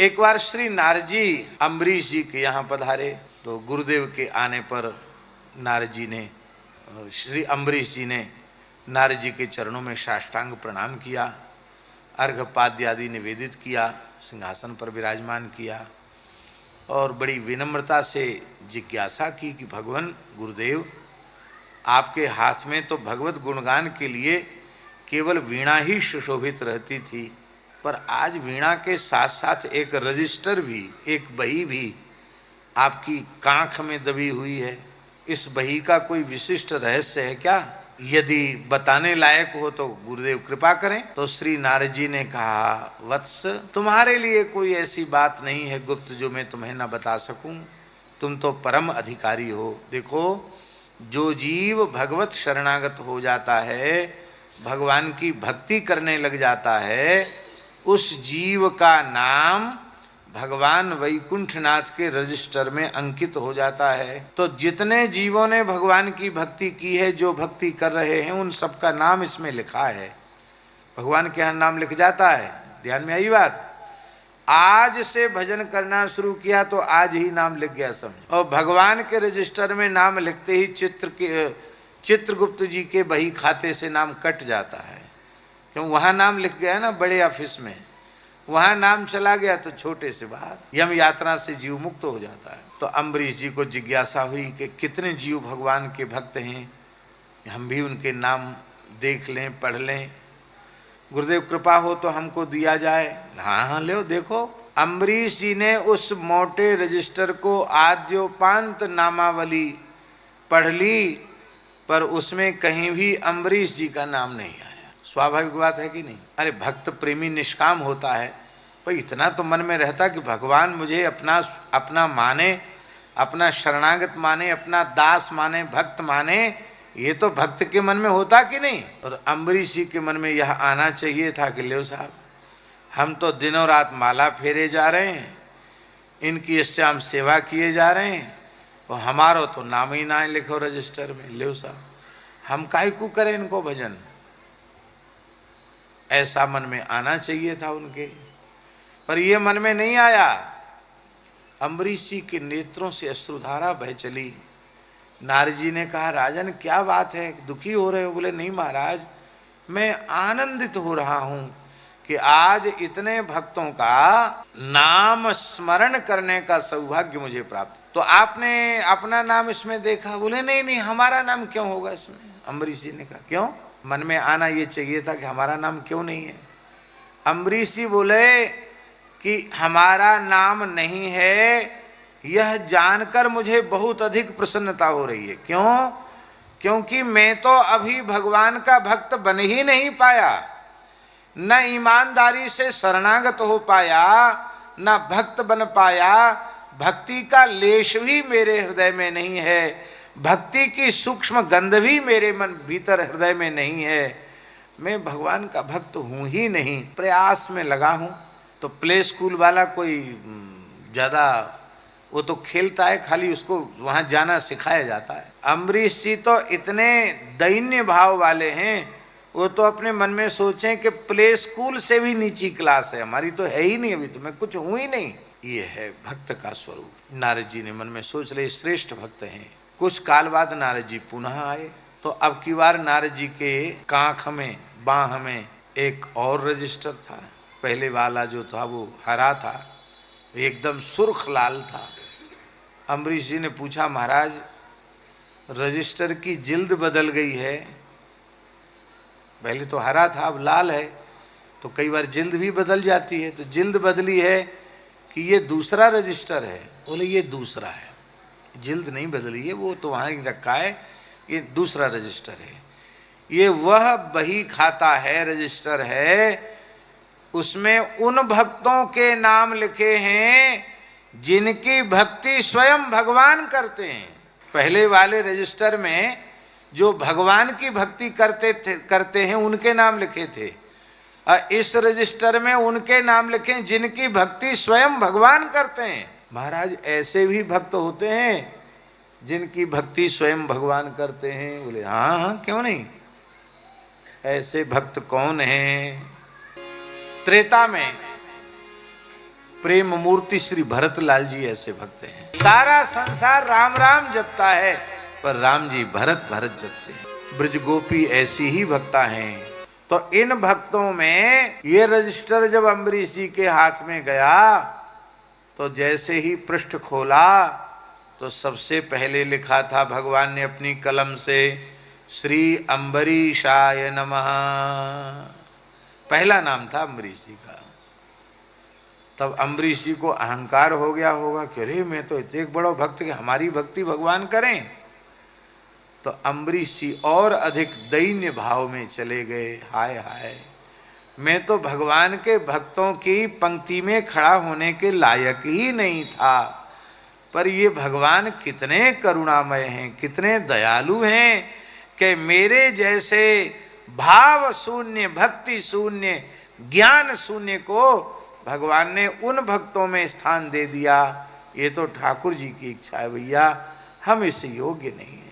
एक बार श्री नारद जी अम्बरीश जी के यहाँ पधारे, तो गुरुदेव के आने पर नारद जी ने, श्री अम्बरीश जी ने नारद जी के चरणों में साष्टांग प्रणाम किया, अर्घपाद्य आदि निवेदित किया, सिंहासन पर विराजमान किया और बड़ी विनम्रता से जिज्ञासा की कि भगवान गुरुदेव, आपके हाथ में तो भगवत गुणगान के लिए केवल वीणा ही सुशोभित रहती थी, पर आज वीणा के साथ साथ एक रजिस्टर भी, एक बही भी आपकी कांख में दबी हुई है। इस बही का कोई विशिष्ट रहस्य है क्या? यदि बताने लायक हो तो गुरुदेव कृपा करें। तो श्री नारद जी ने कहा, वत्स, तुम्हारे लिए कोई ऐसी बात नहीं है गुप्त जो मैं तुम्हें न बता सकूं। तुम तो परम अधिकारी हो। देखो, जो जीव भगवत शरणागत हो जाता है, भगवान की भक्ति करने लग जाता है, उस जीव का नाम भगवान वैकुंठनाथ के रजिस्टर में अंकित हो जाता है। तो जितने जीवों ने भगवान की भक्ति की है, जो भक्ति कर रहे हैं, उन सबका नाम इसमें लिखा है। भगवान के यहाँ नाम लिख जाता है। ध्यान में आई बात? आज से भजन करना शुरू किया तो आज ही नाम लिख गया समझ। और भगवान के रजिस्टर में नाम लिखते ही चित्रगुप्त जी के बही खाते से नाम कट जाता है। क्यों? वहाँ नाम लिख गया ना बड़े ऑफिस में, वहाँ नाम चला गया तो छोटे से बाहर यम यात्रा से जीव मुक्त हो जाता है। तो अम्बरीश जी को जिज्ञासा हुई कि कितने जीव भगवान के भक्त हैं, हम भी उनके नाम देख लें, पढ़ लें। गुरुदेव कृपा हो तो हमको दिया जाए। हाँ हाँ, लो देखो। अम्बरीश जी ने उस मोटे रजिस्टर को आद्योपांत नामावली पढ़ ली, पर उसमें कहीं भी अम्बरीश जी का नाम नहीं आया। स्वाभाविक बात है कि नहीं? अरे भक्त प्रेमी निष्काम होता है, पर इतना तो मन में रहता कि भगवान मुझे अपना माने, अपना शरणागत माने, अपना दास माने, भक्त माने। ये तो भक्त के मन में होता कि नहीं? और अम्बरीश जी के मन में यह आना चाहिए था कि लो साहब, हम तो दिनों रात माला फेरे जा रहे हैं, इनकी इष्टाम सेवा किए जा रहे हैं, और हमारा तो नाम ही ना लिखो रजिस्टर में। लो साहब, हम काहे को करें इनको भजन? ऐसा मन में आना चाहिए था उनके, पर ये मन में नहीं आया। अम्बरीश जी के नेत्रों से अश्रुधारा बह चली। नारद जी ने कहा, राजन क्या बात है, दुखी हो रहे हो? बोले नहीं महाराज, मैं आनंदित हो रहा हूं कि आज इतने भक्तों का नाम स्मरण करने का सौभाग्य मुझे प्राप्त। तो आपने अपना नाम इसमें देखा? बोले नहीं नहीं, हमारा नाम क्यों होगा इसमें? अम्बरीश जी ने कहा, क्यों? मन में आना ये चाहिए था कि हमारा नाम क्यों नहीं है। अम्बरीश जी बोले कि हमारा नाम नहीं है, यह जानकर मुझे बहुत अधिक प्रसन्नता हो रही है। क्यों? क्योंकि मैं तो अभी भगवान का भक्त बन ही नहीं पाया, न ईमानदारी से शरणागत हो पाया, न भक्त बन पाया। भक्ति का लेश भी मेरे हृदय में नहीं है, भक्ति की सूक्ष्म गंध भी मेरे मन भीतर हृदय में नहीं है। मैं भगवान का भक्त हूँ ही नहीं, प्रयास में लगा हूँ। तो प्ले स्कूल वाला कोई ज़्यादा, वो तो खेलता है, खाली उसको वहाँ जाना सिखाया जाता है। अम्बरीश जी तो इतने दैन्य भाव वाले हैं, वो तो अपने मन में सोचें कि प्ले स्कूल से भी नीची क्लास है, हमारी तो है ही नहीं, अभी तो मैं कुछ हूँ ही नहीं। ये है भक्त का स्वरूप। नारद जी ने मन में सोच ले, श्रेष्ठ भक्त हैं। कुछ काल बाद नारद जी पुनः आए, तो अब की बार नारद जी के कांख में, बाह में एक और रजिस्टर था। पहले वाला जो था वो हरा था, एकदम सुर्ख लाल था। अम्बरीश जी ने पूछा, महाराज रजिस्टर की जिल्द बदल गई है, पहले तो हरा था अब लाल है, तो कई बार जिल्द भी बदल जाती है, तो जिल्द बदली है कि ये दूसरा रजिस्टर है? बोले ये दूसरा है, जिल्द नहीं बदली है, वो तो वहाँ ही रखा है, ये दूसरा रजिस्टर है। ये वह बही खाता है, रजिस्टर है, उसमें उन भक्तों के नाम लिखे हैं जिनकी भक्ति स्वयं भगवान करते हैं। पहले वाले रजिस्टर में जो भगवान की भक्ति करते हैं उनके नाम लिखे थे, और इस रजिस्टर में उनके नाम लिखे जिनकी भक्ति स्वयं भगवान करते हैं। महाराज ऐसे भी भक्त होते हैं जिनकी भक्ति स्वयं भगवान करते हैं? बोले हाँ हाँ, क्यों नहीं। ऐसे भक्त कौन हैं? त्रेता में प्रेम मूर्ति श्री भरतलाल जी ऐसे भक्त हैं। सारा संसार राम राम जपता है, पर राम जी भरत भरत जपते हैं। ब्रज गोपी ऐसी ही भक्ता हैं। तो इन भक्तों में ये रजिस्टर जब अम्बरीश जी के हाथ में गया तो जैसे ही पृष्ठ खोला तो सबसे पहले लिखा था भगवान ने अपनी कलम से, श्री अम्बरीशाय नमः। पहला नाम था अम्बरीश जी का। तब अम्बरीश जी को अहंकार हो गया होगा कि अरे मैं तो इतने बड़ा भक्त कि हमारी भक्ति भगवान करें। तो अम्बरीश जी और अधिक दैन्य भाव में चले गए। हाय हाय, मैं तो भगवान के भक्तों की पंक्ति में खड़ा होने के लायक ही नहीं था, पर ये भगवान कितने करुणामय हैं, कितने दयालु हैं कि मेरे जैसे भाव शून्य, भक्ति शून्य, ज्ञान शून्य को भगवान ने उन भक्तों में स्थान दे दिया। ये तो ठाकुर जी की इच्छा है भैया, हम इससे योग्य नहीं हैं।